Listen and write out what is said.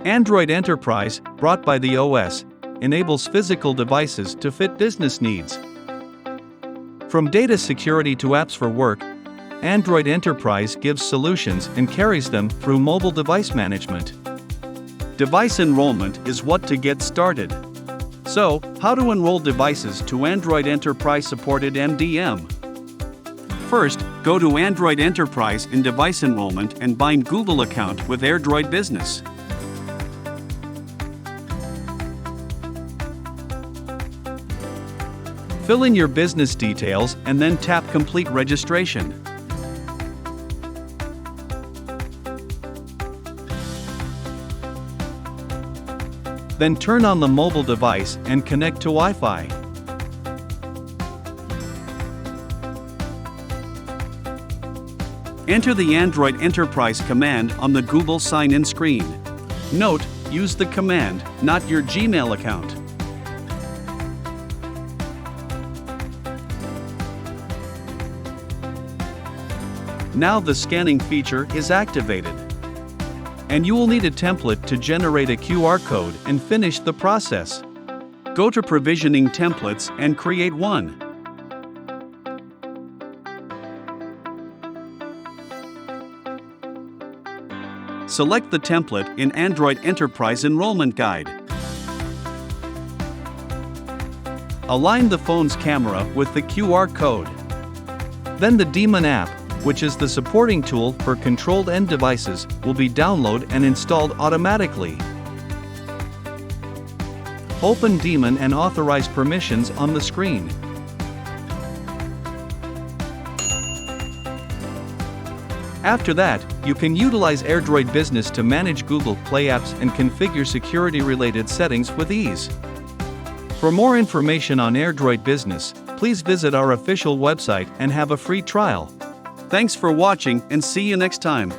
Android Enterprise, brought by the OS, enables physical devices to fit business needs. From data security to apps for work, Android Enterprise gives solutions and carries them through mobile device management. Device enrollment is what to get started. So, how to enroll devices to Android Enterprise supported MDM? First, go to Android Enterprise in Device Enrollment and bind Google account with Android Business. Fill in your business details and then tap Complete Registration. Then turn on the mobile device and connect to Wi-Fi. Enter the Android Enterprise command on the Google sign-in screen. Note, use the command, not your Gmail account. Now the scanning feature is activated. And you will need a template to generate a QR code and finish the process. Go to Provisioning Templates and create one. Select the template in Android Enterprise Enrollment Guide. Align the phone's camera with the QR code. Then the Daemon app, which is the supporting tool for controlled end devices, will be downloaded and installed automatically. Open Daemon and authorize permissions on the screen. After that, you can utilize Android Business to manage Google Play apps and configure security-related settings with ease. For more information on Android Business, please visit our official website and have a free trial. Thanks for watching and see you next time.